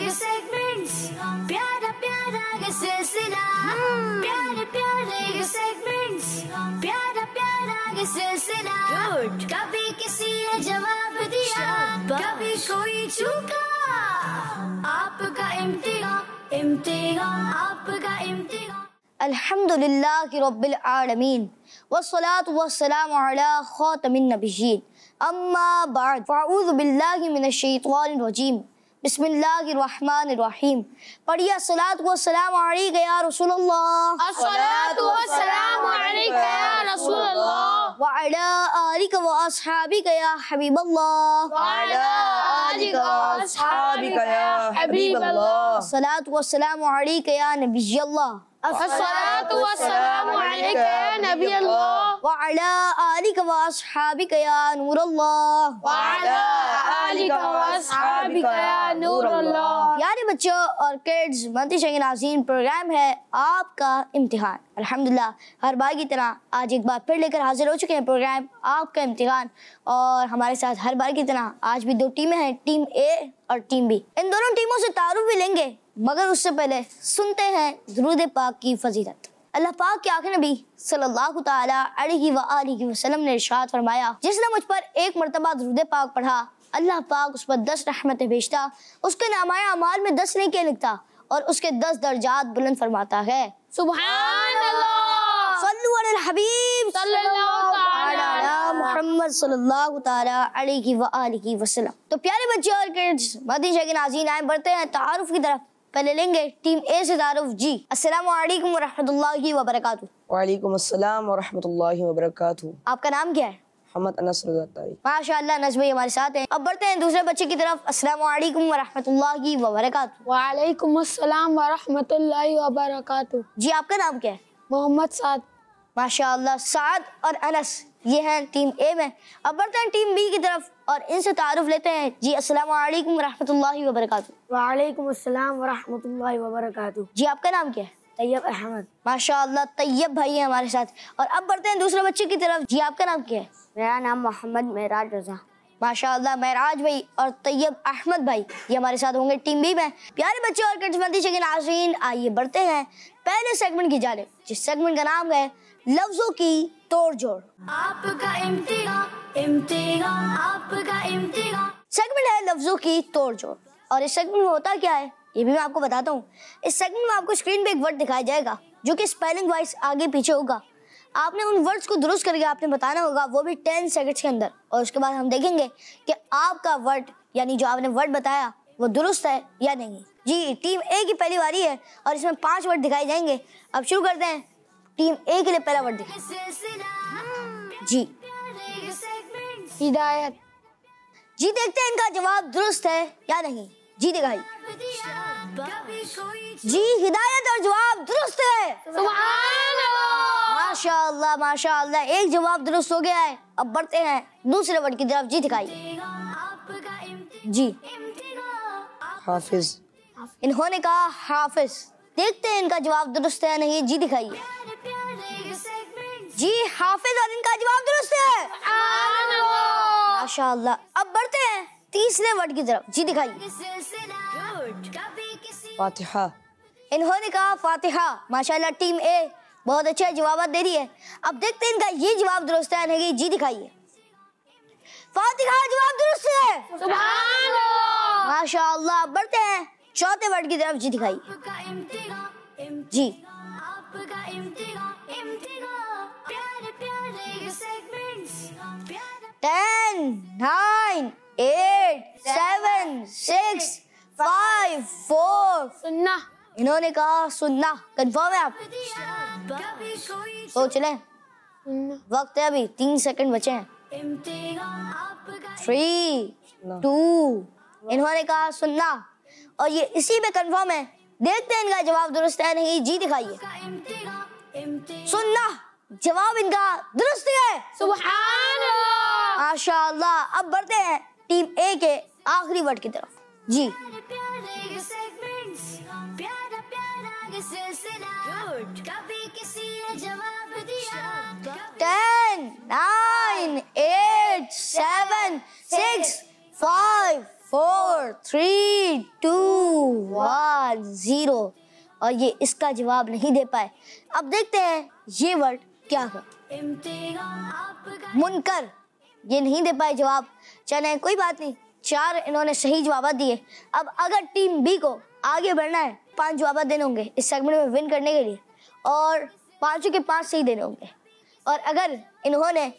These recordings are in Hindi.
ये सेगमेंट्स, प्यारा प्यारा ये सिलसिला, प्यारे प्यारे ये सेगमेंट्स, प्यारा प्यारा ये सिलसिला। कभी किसी ने जवाब दिया, कभी कोई चूका, आपका इम्तिहान, इम्तिहान, आपका इम्तिहान। अल्हम्दुलिल्लाहि रब्बिल आलमीन वस्सलातु वस्सलामु अला खातमिन नबिय्यीन अम्मा बाद फ़अऊज़ु बिल्लाहि मिनश शैतानिर रजीम बिस्मिल्लाहिर रहमानिर रहीम। पढ़िए अस्सलातु वस्सलामु अलैका या रसूलल्लाह, अस्सलातु वस्सलामु अलैका या रसूलल्लाह, व अला आलिका व अस्हाबिका या हबीबल्लाह, व अला आलिका व अस्हाबिका या हबीबल्लाह, अस्सलातु वस्सलामु अलैका या नबिय्यल्लाह, अस्सलातु वस्सलामु अलैका या नबियल्लाह, व अला आलिका व अस्हाबिका या नूरल्लाह, व अला आलिका व अस्हाबिका या नूरल्लाह। प्यारे बच्चों और किड्स, मंतिशा के नाज़रीन, प्रोग्राम है आपका इम्तिहान। अल्हम्दुलिल्लाह हर बार की तरह आज एक बार फिर लेकर हाजिर हो चुके हैं प्रोग्राम आपका इम्तिहान। और हमारे साथ हर बार की तरह आज भी दो टीमें हैं, टीम ए और टीम बी। इन दोनों टीमों से तारुफ भी लेंगे, मगर उससे पहले सुनते हैं दुरूद पाक की फजीलत। अल्लाह पाक के आखिर नबी सल्लल्लाहु तआला अलैहि व आलिहि वसल्लम ने इरशाद फरमाया, जिसने मुझ पर एक मरतबा दुरूद पाक पढ़ा, अल्लाह पाक उस पर 10 रहमतें भेजता, उसके नामाए अमाल में 10 नेकियां लिखता और उसके 10 दर्जात बुलंद फरमाता है। सुभान अल्लाह, सल्लु अलल हबीब सल्लल्लाहु अला मुहम्मद सल्लल्लाहु तआला अलैहि व आलिहि वसल्लम। तो प्यारे बच्चे और किड्स, मंतिशा के नाज़रीन, आए बढ़ते हैं तारुफ की तरफ। पहले लेंगे टीम ए से तारुफ। जी अस्सलामु अलैकुम व रहमतुल्लाहि व बरकातुहू। वालेकुम अस्सलाम व रहमतुल्लाहि व बरकातुहू। आपका नाम क्या है? मोहम्मद अनस रज़ा तारी। माशाअल्लाह, अनस भाई हमारे साथ हैं। अब बढ़ते हैं दूसरे बच्चे की तरफ। अस्सलामु अलैकुम व रहमतुल्लाहि व बरकातुहू। वालेकुम अस्सलाम व रहमतुल्लाहि व बरकातुहू। जी आपका नाम क्या है? मोहम्मद साद। माशाअल्लाह, साद और अनस ये हैं टीम ए में। अब बढ़ते हैं टीम बी की तरफ और इनसे तारुफ लेते हैं। जी अस्सलामु अलैकुम व रहमतुल्लाहि व बरकातुहू। वालेकुम अस्सलाम व रहमतुल्लाहि व बरकातुहू। जी आपका नाम क्या है? तैयब अहमद। माशाअल्लाह, तैयब भाई है हमारे साथ। और अब बढ़ते हैं दूसरे बच्चे की तरफ। जी आपका नाम क्या है? मेरा नाम मोहम्मद मेराज रजा। माशाअल्लाह, महराज भाई और तैयब अहमद भाई ये हमारे साथ होंगे टीम बी में। प्यारे बच्चे और किड्स मंतिशा के नाज़रीन, आइए बढ़ते हैं पहले सेगमेंट की जानिब, जिस सेगमेंट का नाम है लफ्जों की तोड़ जोड़। आपका इम्तिहान, इम्तिहान, आपका इम्तिहान। सेगमेंट है लफ्जों की तोड़ जोड़। और इस सेगमेंट में होता क्या है ये भी मैं आपको बताता हूँ। इस सेगमेंट में आपको स्क्रीन पे एक वर्ड दिखाया जाएगा जो कि स्पेलिंग वाइज आगे पीछे होगा। आपने उन वर्ड्स को दुरुस्त करके आपने बताना होगा, वो भी 10 सेकंड्स के अंदर। और उसके बाद हम देखेंगे कि आपका वर्ड यानी जो आपने वर्ड बताया वो दुरुस्त है या नहीं। जी टीम ए की पहली बारी है और इसमें 5 वर्ड दिखाए जाएंगे। अब शुरू करते हैं। टीम ए के लिए पहला वर्ड दिखाएं। जी हिदायत। जी देखते हैं इनका जवाब दुरुस्त है या नहीं। जी दिखाई। जी हिदायत और जवाब दुरुस्त है। सुभान अल्लाह, माशाअल्लाह माशाअल्लाह, एक जवाब दुरुस्त हो गया है। अब बढ़ते हैं दूसरे वर्ड की तरफ। जी दिखाई। जी हाफिज। इन्होंने कहा हाफिज। देखते हैं इनका जवाब दुरुस्त है या नहीं। जी दिखाइए। जी हाफिज और इनका जवाब दुरुस्त है। सुभान अल्लाह। माशाअल्लाह। अब बढ़ते हैं तीसरे वर्ड की तरफ। जी दिखाइए। फातिहा। इन्होंने कहा फातिहा। माशाअल्लाह, टीम ए बहुत अच्छे जवाब दे रही है। अब देखते हैं इनका ये जवाब दुरुस्त है या नहीं। जी दिखाइए। फातिहा जवाब दुरुस्त है। सुभान अल्लाह। माशाअल्लाह। अब बढ़ते हैं चौथे वर्ड की तरफ। जी दिखाइए। जी 10 9 8 7 6 5 4। सुन्ना। इन्होंने कहा सुनना। कंफर्म है आप? सोच लें, वक्त है अभी 3 सेकंड बचे हैं। 3 2। इन्होंने कहा सुनना और ये इसी में कंफर्म है। देखते हैं इनका जवाब दुरुस्त है नहीं। जी दिखाइए। सुनना जवाब इनका दुरुस्त है। सुभान अल्लाह। माशाअल्लाह। अब बढ़ते हैं टीम ए के आखिरी वर्ड की तरफ। जी 10 9 8 7 6 5 4 3 2 1 0 और ये इसका जवाब नहीं दे पाए। अब देखते हैं ये वर्ड क्या है। मुनकर, ये नहीं दे पाए जवाब। चले कोई बात नहीं, 4 इन्होंने सही जवाब दिए। अब अगर टीम बी को आगे बढ़ना है 5 जवाब देने होंगे इस सेगमेंट में विन करने के लिए और 5 के 5 सही देने होंगे। और अगर इन्होंने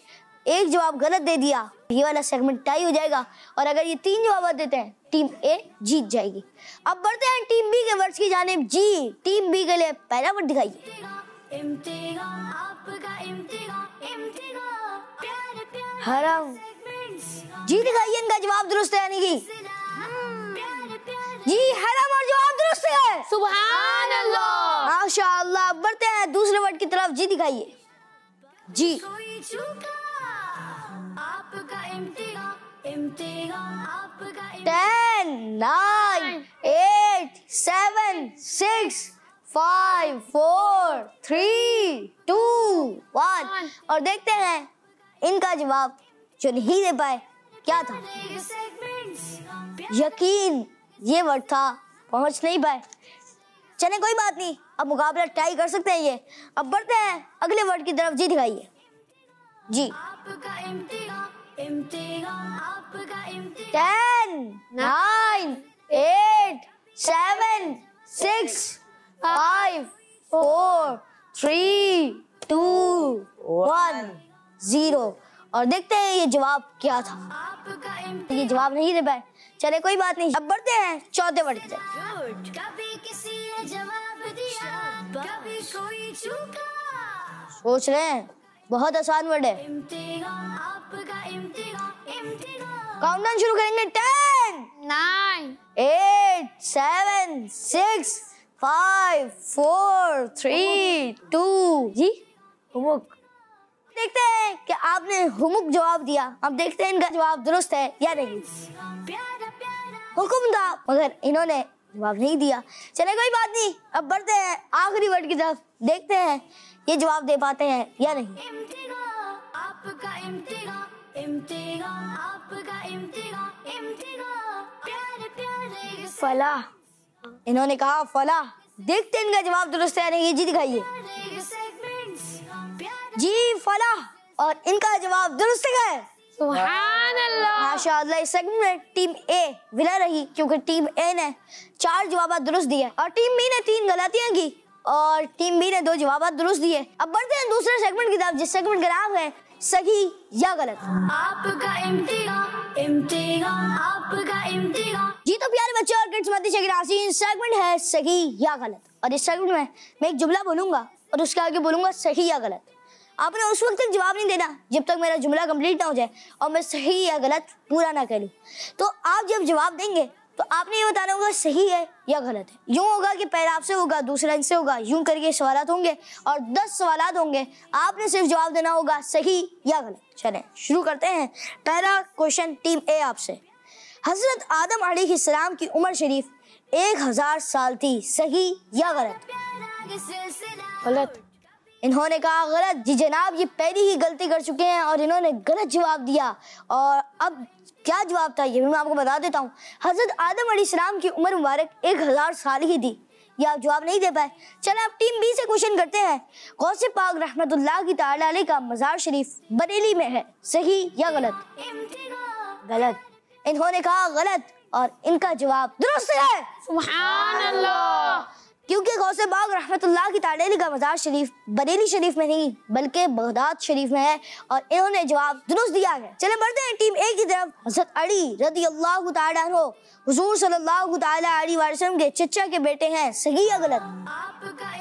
एक जवाब गलत दे दिया ये वाला सेगमेंट टाई हो जाएगा और अगर ये 3 जवाब देते हैं टीम ए जीत जाएगी। अब बढ़ते हैं टीम बी के वर्ड्स की जानिब। जी, टीम बी के लिए पहला वर्ड दिखाइए। हरम। जी दिखाइए, इनका जवाब दुरुस्त है यानी कि जी हरम और जवाब दुरुस्त है। सुभान अल्लाह। माशाअल्लाह। बढ़ते हैं दूसरे वर्ड की तरफ। जी दिखाइए। जी 10 9 8 7 6 5 4 3 2 1 और देखते हैं इनका जवाब जो नहीं दे पाए क्या था। यकीन ये वर्ड था, पहुंच नहीं पाए। चले कोई बात नहीं, अब मुकाबला टाई कर सकते हैं ये। अब बढ़ते हैं अगले वर्ड की तरफ। जी दिखाइए। जी 10 9 8 7 6 5 4 3 2 1 0 और देखते हैं ये जवाब क्या था। ये जवाब नहीं दे पाए। चले कोई बात नहीं, अब बढ़ते हैं चौथे वर्ड की तरफ। कभी किसी ने जवाब दिया, कभी कोई चूका। सोच रहे हैं, बहुत आसान वर्ड है। काउंटडाउन शुरू करेंगे। 10 9 8 7 6 5 4 3 2 जी हुमुक। देखते हैं कि आपने हुमुक जवाब दिया। अब देखते हैं इनका जवाब दुरुस्त है या नहीं। हुक्म था मगर इन्होंने जवाब नहीं दिया। चले कोई बात नहीं, अब बढ़ते हैं आखिरी वर्ड की तरफ। देखते हैं ये जवाब दे पाते हैं या नहीं। फलाह। इन्होंने कहा फलाह। देखते हैं इनका जवाब दुरुस्त है या नहीं। जी दिखाइए। जी फलाह और इनका जवाब दुरुस्त है। सुभान अल्लाह। माशाअल्लाह। इस सेगमेंट में टीम ए विनर रही क्योंकि टीम ए ने 4 जवाब दुरुस्त दिए और टीम बी ने 3 गलतियां की और टीम बी ने 2 जवाब दुरुस्त दिए। अब बढ़ते हैं दूसरे सेगमेंट की तरफ जिस सेगमेंट का नाम है सही या गलत। आपका इम्तिहान, आपका इम्तिहान। जी तो प्यारे बच्चों और किड्स मत नाज़रीन, सेगमेंट है सही या गलत और इस सेगमेंट में मैं एक जुमला बोलूंगा और उसके आगे बोलूंगा सही या गलत। आपने उस वक्त तक जवाब नहीं देना जब तक मेरा जुमला कंप्लीट ना हो जाए और मैं सही या गलत पूरा ना करूं। तो आप जब जवाब देंगे तो आपने ये बताना होगा सही है या गलत है। यूं होगा कि पहला आपसे होगा, दूसरा इनसे होगा, यूं करके सवालात होंगे और 10 सवालात होंगे। आपने सिर्फ जवाब देना होगा सही या गलत। चलें शुरू करते हैं। पहला क्वेश्चन टीम ए आपसे। हजरत आदम अलैहिस्सलाम की उम्र शरीफ 1000 साल थी, सही या गलत? गलत। इन्होंने कहा गलत। जी जनाब, ये पहली ही गलती कर चुके हैं और इन्होंने गलत जवाब दिया। और अब क्या जवाब था ये भी मैं आपको बता देता हूँ। हजरत आदम अलैहिस्सलाम की उम्र मुबारक 1000 साल ही थी। ये आप जवाब नहीं दे पाए। चलो अब टीम बी से क्वेश्चन करते हैं। गौसे पाक रहमतुल्लाह की ताला अलैह का मज़ार शरीफ बरेली में है, सही या गलत? गलत। इन्होंने कहा गलत और इनका जवाब दुरुस्त है। सुभान अल्लाह। क्योंकि गौसे पाक रहमतुल्लाह की ताला अलैह का मज़ार शरीफ बरेली शरीफ में नहीं बल्कि बगदाद शरीफ में है और इन्होंने जवाब दुरुस्त दिया है। चले बढ़ते हैं टीम ए की तरफ। हज़रत अली रज़ियल्लाहु ताला अन्हु हुजूर सल्लल्लाहु ताला अलैहि वसल्लम के चचा के बेटे हैं, सही या गलत?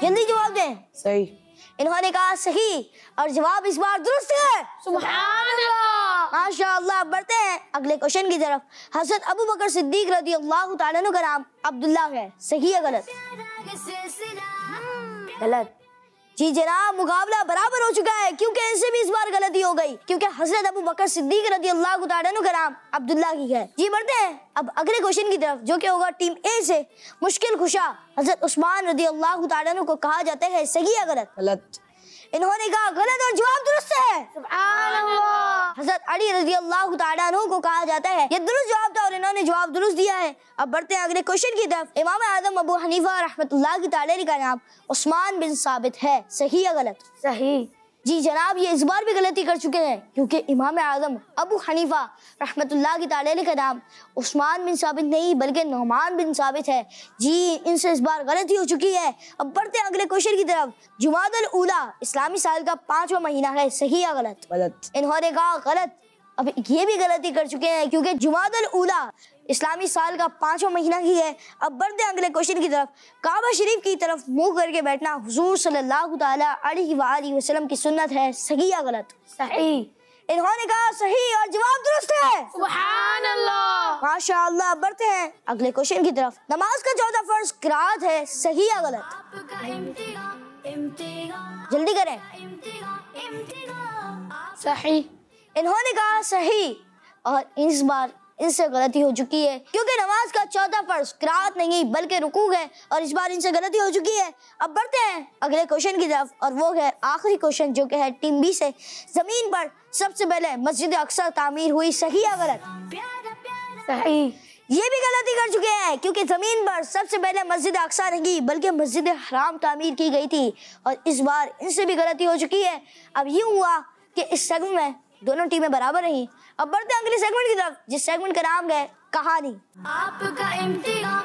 जल्दी जवाब दें। सही। इन्होंने कहा सही और जवाब इस बार दुरुस्त है। सुभान अल्लाह। माशाअल्लाह। बढ़ते हैं अगले क्वेश्चन की तरफ। हज़रत अबू बकर सिद्दीक रज़ियल्लाहु ताला अन्हु का नाम अब्दुल्लाह है, सही या गलत? गलत। जी जनाब, मुकाबला बराबर हो चुका है क्योंकि इनसे भी इस बार गलती हो गई क्योंकि हजरत अबू बकर सिद्दीक रज़ियल्लाहु ताला अन्हु का नाम अब्दुल्लाह ही है। जी बढ़ते हैं अब अगले क्वेश्चन की तरफ जो कि होगा टीम ए से। मुश्किल खुशा हजरत उस्मान रज़ियल्लाहु ताला अन्हु को कहा जाता है, सही या गलत? गलत। इन्होंने कहा गलत और जवाब दुरुस्त है। सुभान अल्लाह। हज़रत अली रज़ी अल्लाह तआला अन्हु को कहा जाता है ये दुरुस्त जवाब था और इन्होंने जवाब दुरुस्त दिया है। अब बढ़ते हैं अगले क्वेश्चन की तरफ। इमाम आज़म अबू हनीफा रहमतुल्लाह की तआला का नाम उस्मान बिन साबित है, सही या गलत? सही। जी जनाब, ये इस बार भी गलती कर चुके हैं क्योंकि इमाम आज़म अबू हनीफा रहमतुल्लाह की तआला का नाम उस्मान बिन साबित नहीं बल्कि नुमान बिन साबित है। जी इनसे इस बार गलती हो चुकी है। अब बढ़ते हैं अगले क्वेश्चन की तरफ। जुमादुल ऊला इस्लामी साल का 5वां महीना है, सही या गलत? गलत। इन्होंने कहा गलत। अब ये भी गलती कर चुके हैं क्योंकि जुमादुल ऊला इस्लामी साल का 5वां महीना ही है। अब बढ़ते हैं अगले क्वेश्चन की तरफ। काबा शरीफ की तरफ मुंह करके बैठना हुजूर सल्लल्लाहु तआला अलैहि वसल्लम की सुन्नत है, सही या गलत? सही। इन्होंने कहा सही और जवाब दुरुस्त है। सुभान अल्लाह। माशाअल्लाह। बढ़ते हैं अगले क्वेश्चन की तरफ। नमाज का चौथा फर्ज क़िराअत है, सही या गलत? आपका इम्तिहान जल्दी करें। सही। इन्होंने कहा सही और इस बार इनसे गलती हो चुकी है क्योंकि नमाज का चौथा फर्ज क़िराअत नहीं बल्कि रुकू है और इस बार इनसे गलती हो चुकी है। अब बढ़ते हैं अगले क्वेश्चन की तरफ और वो है आखिरी क्वेश्चन जो कि है टीम बी से। जमीन पर सबसे पहले मस्जिद अक्सा तामीर हुई, सही या गलत? सही। ये भी गलती कर चुके हैं क्योंकि जमीन पर सबसे पहले मस्जिद अक्सा नहीं बल्कि मस्जिद हराम तामीर की गई थी और इस बार इनसे भी गलती हो चुकी है। अब यूं हुआ कि इस सेगमेंट में दोनों टीमें बराबर रही। अब बढ़ते हैं अगले सेगमेंट की तरफ जिस सेगमेंट का नाम है कहानी। आपका इम्तिहान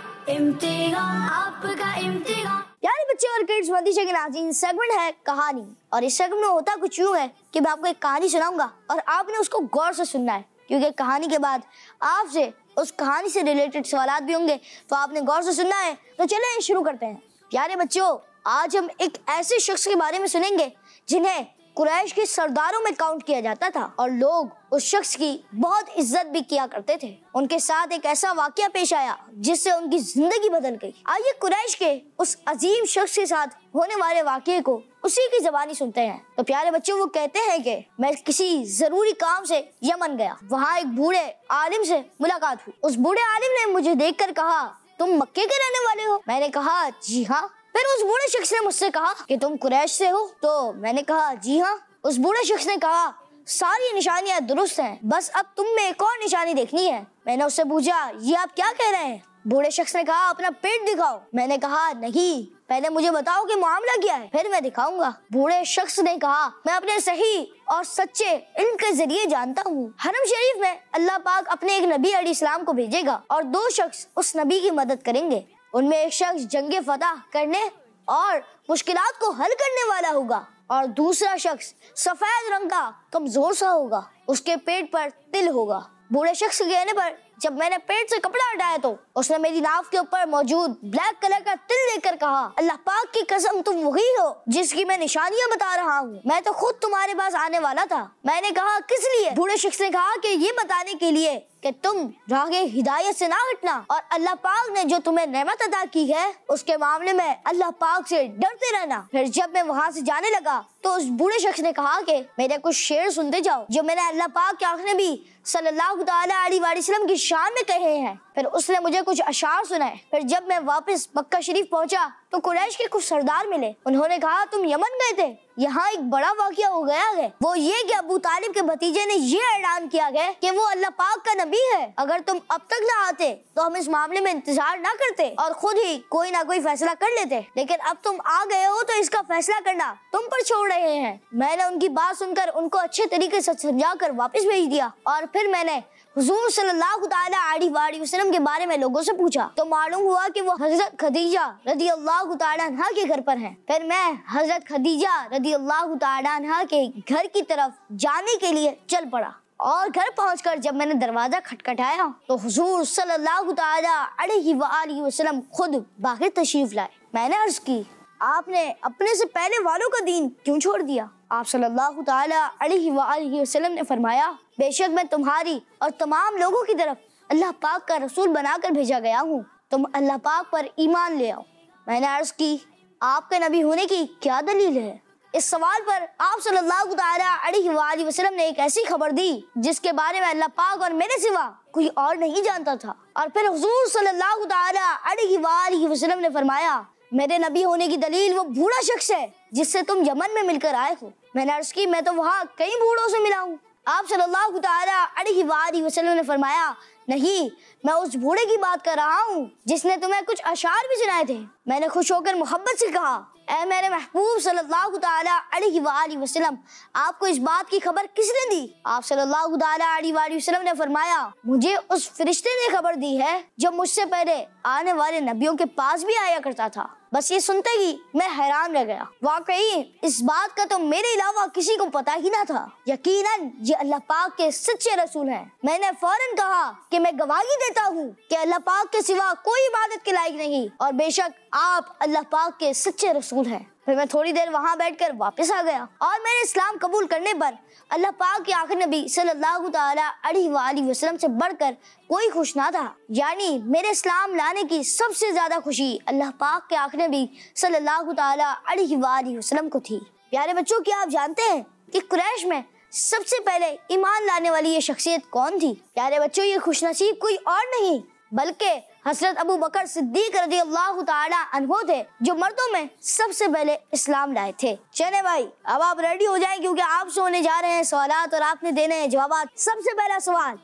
आपका इम्तिहान। प्यारे बच्चे और किड्स मदीशे के नाज़रीन, सेगमेंट है कहानी और इस सेगमेंट में होता कुछ यूं है कि मैं आपको एक कहानी सुनाऊंगा और आपने उसको गौर से सुनना है क्योंकि कहानी के बाद आपसे उस कहानी से रिलेटेड सवालात भी होंगे तो आपने गौर से सुनना है। तो चलें शुरू करते हैं। प्यारे बच्चों, आज हम एक ऐसे शख्स के बारे में सुनेंगे जिन्हें कुरैश के सरदारों में काउंट किया जाता था और लोग उस शख्स की बहुत इज्जत भी किया करते थे। उनके साथ एक ऐसा वाकया पेश आया जिससे उनकी जिंदगी बदल गई। आइए कुरैश के उस अजीम शख्स के साथ होने वाले वाकये को उसी की ज़बानी सुनते हैं। तो प्यारे बच्चों, वो कहते हैं कि मैं किसी जरूरी काम से यमन गया। वहाँ एक बूढ़े आलिम से मुलाकात हुई। उस बूढ़े आलिम ने मुझे देखकर कहा, तुम मक्के के रहने वाले हो? मैंने कहा जी हाँ। फिर उस बूढ़े शख्स ने मुझसे कहा कि तुम कुरैश से हो? तो मैंने कहा जी हाँ। उस बूढ़े शख्स ने कहा सारी निशानियां दुरुस्त हैं, बस अब तुम में एक और निशानी देखनी है। मैंने उससे पूछा ये आप क्या कह रहे हैं? बूढ़े शख्स ने कहा अपना पेट दिखाओ। मैंने कहा नहीं, पहले मुझे बताओ कि मामला क्या है, फिर मैं दिखाऊंगा। बूढ़े शख्स ने कहा मैं अपने सही और सच्चे इल्म के जरिए जानता हूँ हरम शरीफ में अल्लाह पाक अपने एक नबी अलैहिस्सलाम को भेजेगा और 2 शख्स उस नबी की मदद करेंगे। उनमें एक शख्स जंगे फतह करने और मुश्किलात को हल करने वाला होगा और दूसरा शख्स सफेद रंग का कमजोर सा होगा, उसके पेट पर तिल होगा। बूढ़े शख्स के कहने पर जब मैंने पेट से कपड़ा हटाया तो उसने मेरी नाक के ऊपर मौजूद ब्लैक कलर का तिल देखकर कहा, अल्लाह पाक की कसम तुम वही हो जिसकी मैं निशानियां बता रहा हूँ। मैं तो खुद तुम्हारे पास आने वाला था। मैंने कहा किस लिए? बूढ़े शख्स ने कहा कि ये बताने के लिए कि तुम रागे हिदायत से ना हटना और अल्लाह पाक ने जो तुम्हें नेमत अता की है उसके मामले में अल्लाह पाक से डरते रहना। फिर जब मैं वहाँ से जाने लगा तो उस बूढ़े शख्स ने कहा कि मेरे कुछ शेर सुनते जाओ जो मैंने अल्लाह पाक के आखिर नबी सल्लल्लाहु तआला अलैहि वसल्लम की शान में कहे हैं। फिर उसने मुझे कुछ अशार सुनाए। फिर जब मैं वापस मक्का शरीफ पहुंचा तो कुरैश के कुछ सरदार मिले। उन्होंने कहा तुम यमन गए थे, यहाँ एक बड़ा वाकया हो गया है। वो ये कि अबू तालिब के भतीजे ने ये ऐलान किया है कि वो अल्लाह पाक का नबी है। अगर तुम अब तक ना आते तो हम इस मामले में इंतजार ना करते और खुद ही कोई ना कोई फैसला कर लेते, लेकिन अब तुम आ गए हो तो इसका फैसला करना तुम पर छोड़ रहे हैं। मैंने उनकी बात सुनकर उनको अच्छे तरीके से समझाकर वापस भेज दिया और फिर मैंने हुजूर सल्लल्लाहु तआला अलैहि वसल्लम के बारे में लोगों से पूछा तो मालूम हुआ कि वो हजरत खदीजा रज़ियल्लाहु तआला अन्हा के घर पर हैं। फिर मैं हजरत खदीजा रज़ियल्लाहु तआला अन्हा के घर की तरफ जाने के लिए चल पड़ा और घर पहुंचकर जब मैंने दरवाजा खटखटाया तो हुजूर सल्लल्लाहु तआला अलैहि वसल्लम खुद बाहर तशरीफ लाए। मैंने अर्ज की आपने अपने से पहले वालों का दीन क्यों छोड़ दिया? आप सल्लल्लाहु तआला अलैहि वसल्लम ने फरमाया बेशक मैं तुम्हारी और तमाम लोगों की तरफ अल्लाह पाक का रसूल बनाकर भेजा गया हूँ, तुम अल्लाह पाक पर ईमान ले आओ। मैंने अर्ज की आपके नबी होने की क्या दलील है? इस सवाल पर आप सल्लल्लाहु तआला अलैहि वसल्लम ने एक ऐसी खबर दी जिसके बारे में अल्लाह पाक और मेरे सिवा कोई और नहीं जानता था। और फिर हुजूर सल्लल्लाहु तआला अलैहि वसल्लम ने फरमाया मेरे नबी होने की दलील वो बूढ़ा शख्स है जिससे तुम यमन में मिलकर आए हो। मैंने अर्ज की मैं तो वहाँ कई बूढ़ों से मिला हूँ। आप सल्लल्लाहु तआला अलैहि वसल्लम ने फरमाया, नहीं, मैं उस बूढ़े की बात कर रहा हूँ जिसने तुम्हें कुछ अशार भी सुनाए थे। मैंने खुश होकर मोहब्बत से कहा, ऐ मेरे महबूब सल्लल्लाहु तआला अलैहि वसल्लम, आपको इस बात की खबर किसने दी? आप सल्लल्लाहु तआला अलैहि वसल्लम ने फरमाया, मुझे उस फरिश्ते ने खबर दी है जो मुझसे पहले आने वाले नबियों के पास भी आया करता था। बस ये सुनते ही मैं हैरान रह गया। वाकई इस बात का तो मेरे अलावा किसी को पता ही ना था। यकीनन ये अल्लाह पाक के सच्चे रसूल हैं। मैंने फौरन कहा कि मैं गवाही देता हूँ कि अल्लाह पाक के सिवा कोई इबादत के लायक नहीं और बेशक आप अल्लाह पाक के सच्चे रसूल हैं। फिर मैं थोड़ी देर वहाँ बैठकर वापस आ गया और मैंने इस्लाम कबूल करने पर अल्लाह पाक के आखिरी नबी सल्लल्लाहु तआला अलैहि वसल्लम से बढ़कर कोई खुश ना था। यानी मेरे इस्लाम लाने की सबसे ज्यादा खुशी अल्लाह पाक के आखिरी नबी सल्लल्लाहु तआला अलैहि वसल्लम को थी। प्यारे बच्चों, क्या आप जानते हैं कि कुरैश में सबसे पहले ईमान लाने वाली ये शख्सियत कौन थी? प्यारे बच्चों, ये खुशनसीब कोई और नहीं बल्कि हजरत अबू बकर सिद्दीक रज़ियल्लाहु ताला अन्हु थे, जो मर्दों में सबसे पहले इस्लाम लाए थे। चले भाई, अब आप रेडी हो जाएं क्योंकि आप सोने जा रहे हैं सवालात और आपने देने हैं जवाब। सबसे पहला सवाल,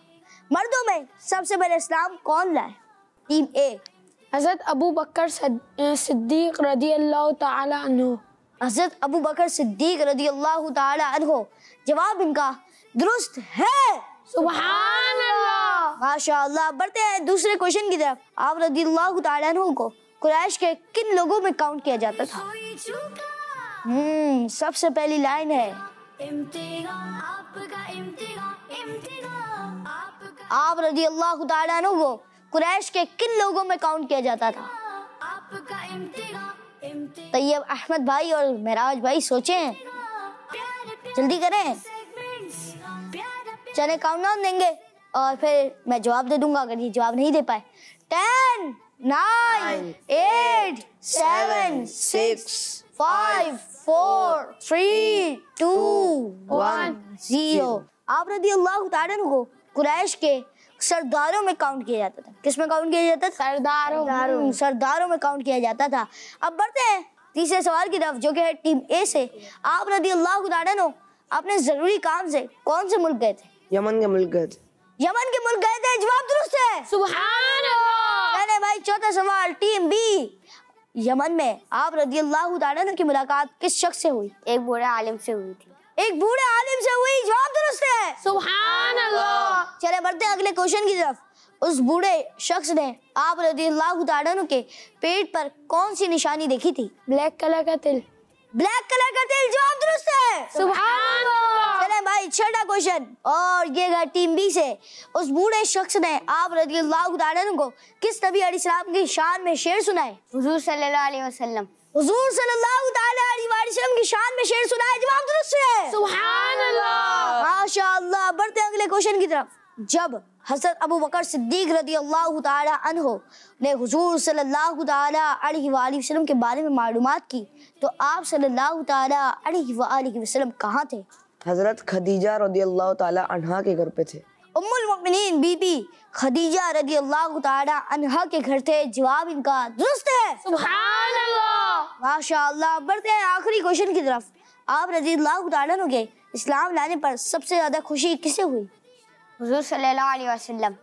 मर्दों में सबसे पहले इस्लाम कौन लाए? टीम ए हजरत अबू बकर सिद्दीक रज़ियल्लाहु ताला अन्हु। हजरत अबू बकर सिद्दीक रज़ियल्लाहु ताला अन्हु। जवाब इनका दुरुस्त है। सुभान अल्लाह। माशाअल्लाह। बढ़ते हैं दूसरे क्वेश्चन की तरफ। आप रज़ियल्लाहु ताला अन्हु को कुरैश के किन लोगों में काउंट किया जाता था? कोई चूका सबसे पहली लाइन है, इम्तिहान आपका इम्तिहान इम्तिहान आपका आप रज़ियल्लाहु ताला अन्हु को कुरैश के किन लोगों में काउंट किया जाता था? आपका इम्तिहान इम्तिहान तैयब अहमद भाई और महराज भाई सोचें, प्यारे जल्दी करें। सेगमेंट्स प्यारा चले काउंटडाउन देंगे और फिर मैं जवाब दे दूंगा अगर ये जवाब नहीं दे पाए। 10 9 8 7 6 5 4 3 2 1 0। आप रज़ियल्लाहु ताला अन्हु को कुरैश के सरदारों में काउंट किया जाता था। किस में काउंट किया जाता था? सरदारों में काउंट किया जाता था। अब बढ़ते हैं तीसरे सवाल की तरफ, जो कि है टीम ए से। आप रज़ियल्लाहु ताला अन्हु अपने जरूरी काम से कौन से मुल्क गए थे? यमन के मुल्क गए थे। यमन के मुल्क गए थे। जवाब दुरुस्त है। सुभान अल्लाह। चले भाई, चौथा सवाल टीम बी। यमन में आप रज़ियल्लाहु ताला अन्हु की मुलाकात किस शख्स से हुई? एक बूढ़े आलिम से हुई थी। एक बूढ़े आलिम से हुई। जवाब दुरुस्त है। सुभान अल्लाह। चले बढ़ते हैं अगले क्वेश्चन की तरफ। उस बूढ़े शख्स ने आप रज़ियल्लाहु ताला अन्हु के पेट पर कौन सी निशानी देखी थी? ब्लैक कलर का तिल। ब्लैक कलर का तिल। जवाब दुरुस्त है। सुभान अल्लाह। चले भाई, छठा क्वेश्चन और ये है टीम बी से। उस बूढ़े शख्स ने आप रज़ियल्लाहु ताला अन्हु को किस नबी अलैहिस्सलाम की शान में शेर सुनाए? हुजूर सल्लल्लाहु अलैहि वसल्लम। हुजूर सल्लल्लाहु ताला अलैहि वसल्लम की शान में शेर सुनाए। जवाब दुरुस्त है। सुभान अल्लाह। माशाअल्लाह। बढ़ते हैं अगले क्वेश्चन की तरफ। जब हजरत अबू बकर सिद्दीक रज़ियल्लाहु ताला अन्हु ने हुजूर सल्लल्लाहु ताला अलैहि वसल्लम के बारे में मालूमात की तो आप सल्लल्लाहु ताला अलैहि वसल्लम कहाँ थे? हजरत खदीजा रदियल्लाहु ताला अन्हा के घर पे थे। उम्मुल मोमिनीन बीबी खदीजा रज़ियल्लाहु ताला अन्हा के घर थे। जवाब इनका दुरुस्त है। सुभान अल्लाह। माशाअल्लाह। बढ़ते हैं आखिरी क्वेश्चन की तरफ। आप रज़ियल्लाहु ताला अन्हु के इस्लाम लाने पर सबसे ज्यादा खुशी किसे हुई? हुजूर सल्लल्लाहु अलैहि वसल्लम।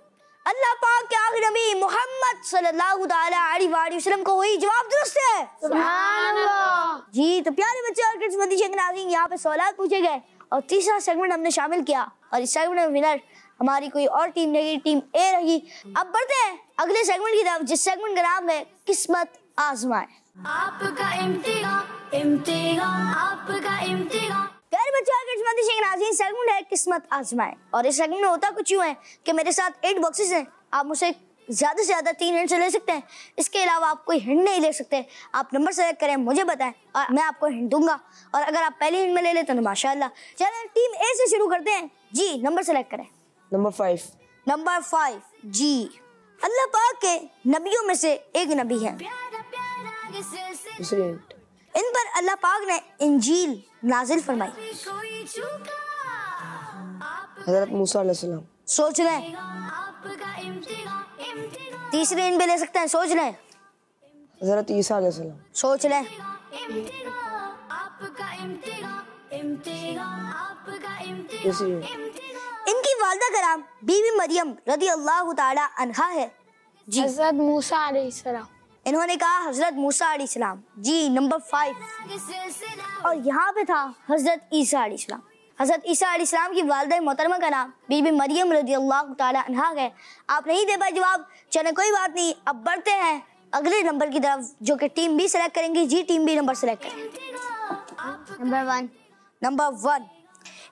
अल्लाह पाक के आखिरी नबी मोहम्मद सल्लल्लाहु ताला अलैहि वसल्लम को हुई। जवाब दुरुस्त है। सुभान अल्लाह। जी तो प्यारे बच्चे और किस्मती नाज़रीन, यहाँ पे सवाल पूछे गए और तीसरा सेगमेंट हमने शामिल किया और इस सेगमेंट में विनर हमारी कोई और टीम नहीं, टीम ए रही। अब बढ़ते हैं अगले सेगमेंट की तरफ, जिस सेगमेंट का नाम है किस्मत आजमाए। आपका इम्तिहान इम्तिहान आपका इम्तिहान। प्यारे बच्चों और किस्मती नाज़रीन, सेगमेंट है किस्मत आजमाए और इस सेगमेंट में होता कुछ यूं है कि मेरे साथ 8 बॉक्सेस हैं। आप मुझसे ज्यादा से ज्यादा 3 हिंट ले सकते हैं। इसके अलावा आप कोई हिंट नहीं ले सकते। आप नंबर सेलेक्ट करें, मुझे बताएं और मैं आपको हिंट दूंगा और अगर आप पहली हिंट में ले लेते तो माशाल्लाह। चलें टीम ए से शुरू करते हैं। जी नंबर सेलेक्ट करें। नंबर 5। नंबर 5 जी। अल्लाह पाक के नबियों में से एक नबी है। प्यारा प्यारा ये सिलसिला दूसरी हिंट। इन पर अल्लाह पाक ने इंजील नाजिल फरमाई। कोई चूका हजरत मूसा अलैहिस्सलाम। सोच लें। आपका इम्तिहान इम्तिहान तीसरे हिंट भी ले सकते हैं, सोच लें। हजरत ईसा अलैहिस्सलाम। सोच लें। दूसरी इनकी वालिदा का नाम बीबी मरियम रदी अल्लाह ताला अन्हा है जी। हजरत मूसा अलैहिस्सलाम। इन्होंने कहा हजरत मूसा अलैहिस्सलाम जी, नंबर 5। और यहाँ पे था हजरत ईसा अलैहिस्सलाम। हजरत ईसा अलैहिस्सलाम की वालिदा मोहतरमा का नाम बीबी मरियम रदी अल्लाह ताला अन्हा है। आप नहीं दे पाए जवाब, चले कोई बात नहीं। अब बढ़ते हैं अगले नंबर की तरफ, जो कि टीम बी सेलेक्ट करेंगी। जी टीम बी नंबर सेलेक्ट करें। नंबर 1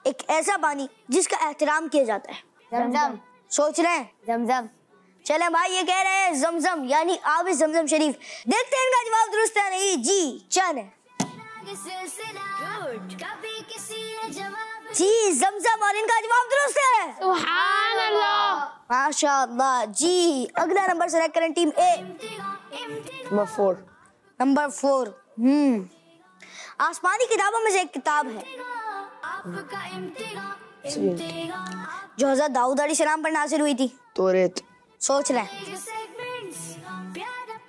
एक ऐसा पानी जिसका एहतराम किया जाता है। जमजम। सोच रहे हैं? जमजम। चले भाई, ये कह रहे हैं जमजम यानी आब जमजम शरीफ। देखते हैं इनका जवाब दुरुस्त है नहीं। जी चले जी, जमजम, और इनका जवाब दुरुस्त है। सुभान अल्लाह। माशाअल्लाह जी। अगला नंबर सेलेक्ट करें टीम ए। नंबर 4। नंबर 4 आसमानी किताबों में से एक किताब है जो हज़रत दाऊद अलैहिस्सलाम पर नाज़िल हुई थी। तौरात। सोच रहे हैं?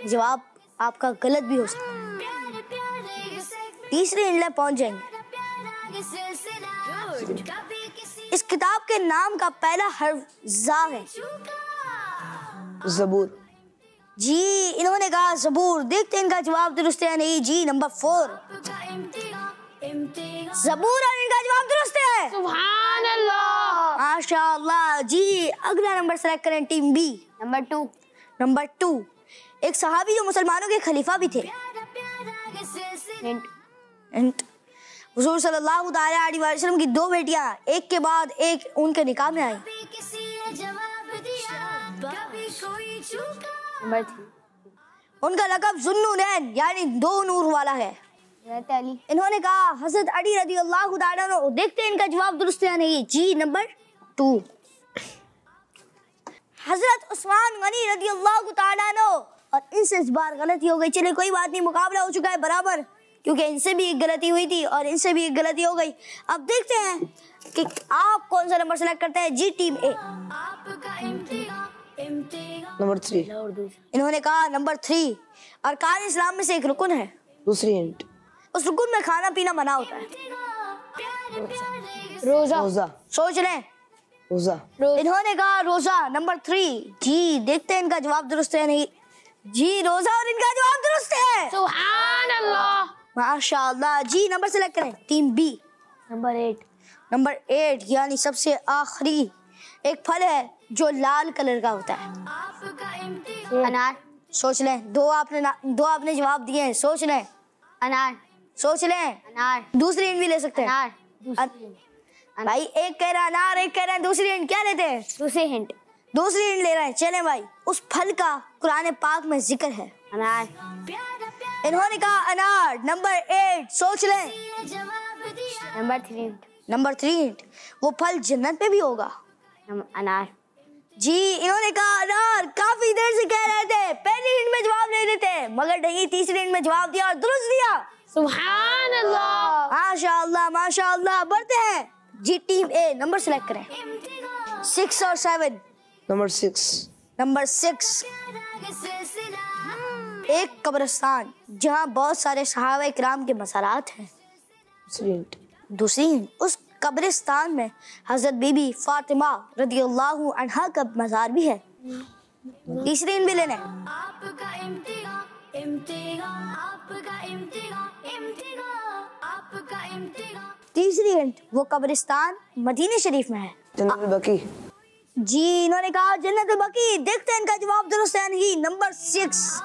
जवाब आपका गलत भी हो सकता है। तीसरी इंडले पहुंच जाएंगे। इस किताब के नाम का पहला हर्फ जा है। ज़बूर। जी, इन्होंने कहा ज़बूर। देखते हैं इनका जवाब दुरुस्त है नहीं। जी नंबर 4 ज़बूर, और इनका जवाब दुरुस्त है। सुभान अल्लाह। माशाअल्लाह जी। अगला नंबर सेलेक्ट करें टीम बी। नंबर 2। नंबर 2 एक सहाबी जो मुसलमानों के खलीफा भी थे। हिंट। हुजूर सल्लल्लाहु अलैहि वसल्लम की 2 बेटियां एक के बाद एक उनके निकाह में आई। नंबर 3। उनका लक़ब ज़ुन्नूरैन यानी 2 नूर वाला है। हजरत अली। इन्होंने कहा हज़रत अली रज़ी अल्लाह तआला अन्हु। देखते हैं इनका जवाब दुरुस्त है नहीं। जी नंबर 2 हज़रत उस्मान गनी रज़ी अल्लाह तआला अन्हु। और इनसे इस बार गलती हो गई। चलिए कोई बात नहीं, मुकाबला हो चुका है बराबर, क्योंकि इनसे भी एक गलती हुई थी और इनसे भी एक गलती हो गई। अब देखते हैं कि आप कौन सा नंबर सेलेक्ट करते हैं। जी टीम ए। नंबर 3। इन्होंने कहा नंबर 3 अरकान इस्लाम में से एक रुकन है। दूसरी हिंट। उस रुकन में खाना पीना मना होता है। रोजा। रोजा। सोच रहे हैं? रोजा। इन्होंने कहा रोजा, नंबर 3। जी देखते हैं इनका जवाब दुरुस्त है नहीं। जी रोजा, और इनका जवाब दुरुस्त है। सुभान अल्लाह। माशाअल्लाह जी। नंबर सेलेक्ट करें टीम बी। नंबर 8। नंबर 8 यानी सबसे आखिरी एक फल है जो लाल कलर का होता है। अनार। सोच लें। दो आपने जवाब दिए हैं। सोच लें। अनार। सोच लें। अनार। दूसरी हिंट भी ले सकते हैं। अनार। भाई एक कह रहा है अनार, एक कह रहा है दूसरी हिंट। क्या लेते हैं? दूसरी हिंट। दूसरी हिंट ले रहे हैं। चलें भाई। उस फल का कुरान पाक में जिक्र है। अनार। इन्होंने कहा अनार, नंबर 8। सोच लें। नंबर 3। नंबर 3 वो फल जन्नत में भी होगा। अनार। जी इन्होंने कहा अनार। काफी देर से कह रहे थे, पहली हिंट में जवाब ले देते मगर नहीं, तीसरी हिंट में जवाब दिया और दुरुस्त दिया। सुभान अल्लाह। माशाअल्लाह माशाअल्लाह। बढ़ते हैं। जी टीम ए। नंबर सेलेक्ट करें। 6 और 7। नंबर 6। नंबर 6 एक कब्रिस्तान जहाँ बहुत सारे सहाबा किराम के मज़ारात हैं। दूसरी हिंट। दूसरी हिंट उस कब्रिस्तान में हज़रत बीबी फातिमा रदियल्लाहु अन्हा का मज़ार भी है। तीसरी हिंट भी लेने। तीसरी हिंट वो कब्रिस्तान मदीने शरीफ में है। जन्नत बकी। जी इन्होंने कहा जन्नत बकी। देखते हैं इनका जवाब दुरुस्त है नहीं। नंबर 6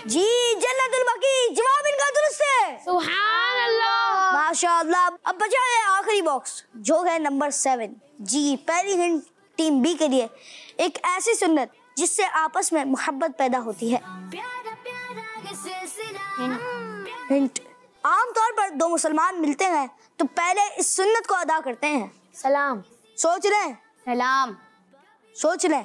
जी जन्नत बकी। जवाब इनका दुरुस्त है। सुभान अल्लाह। माशाअल्लाह। अब बचा है आखिरी बॉक्स जो है नंबर 7। जी पहली हिंट टीम बी के लिए एक ऐसी सुन्नत जिससे आपस में मोहब्बत पैदा होती है। हिंट आमतौर पर 2 मुसलमान मिलते हैं तो पहले इस सुन्नत को अदा करते हैं। सलाम। सोच लें। सलाम। सोच लें।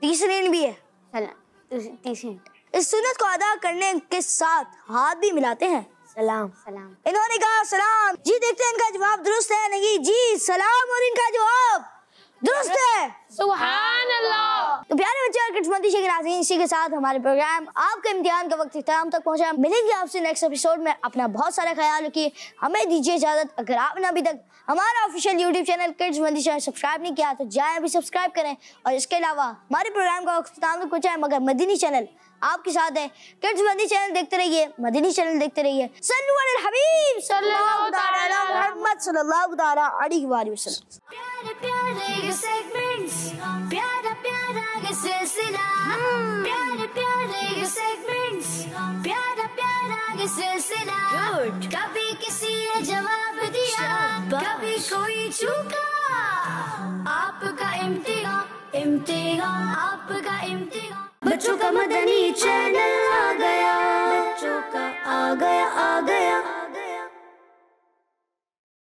तीसरी हिंट भी है। तीसरी हिंट। इस सुन्नत को अदा करने के साथ हाथ भी मिलाते हैं। सलाम। सलाम। इन्होंने कहा सलाम। जी देखते हैं इनका जवाब दुरुस्त है नहीं। जी सलाम, और इनका जवाब दुरुस्त है। सुभान अल्लाह। तो प्यारे बच्चे और किड्स मदीशे के नाज़रीन, इसी के साथ हमारे प्रोग्राम आपके इम्तिहान का वक्त इख्तिताम तक पहुंचा। मिलेंगे आपसे नेक्स्ट एपिसोड में। अपना बहुत सारा ख्याल रखिए, हमें दीजिए इजाजत। अगर आपने अभी तक हमारा ऑफिशियल यूट्यूब चैनल किड्स मदीशा सब्सक्राइब नहीं किया तो जाए अभी सब्सक्राइब करें। और इसके अलावा हमारे प्रोग्राम का इख्तिताम तक पहुंचा है, मगर मदीनी चैनल आपके साथ है। किड्स मदीनी चैनल देखते रहिए, मदीनी चैनल देखते रहिए। सल्लु अलल हबीब सल्लल्लाहु तआला अला मुहम्मद सल्लल्लाहु तआला अलैहि वसल्लम। प्यारे प्यारे ये सेगमेंट्स, प्यारा प्यारा ये सिलसिला, प्यारे प्यारे ये सेगमेंट्स, प्यारा प्यारा ये सिलसिला। कभी किसी ने जवाब दिया, कभी कोई चूका। आपका इम्तिहान, आपका इम्तिहान। बच्चों का मदनी चैनल आ गया, बच्चों का आ गया।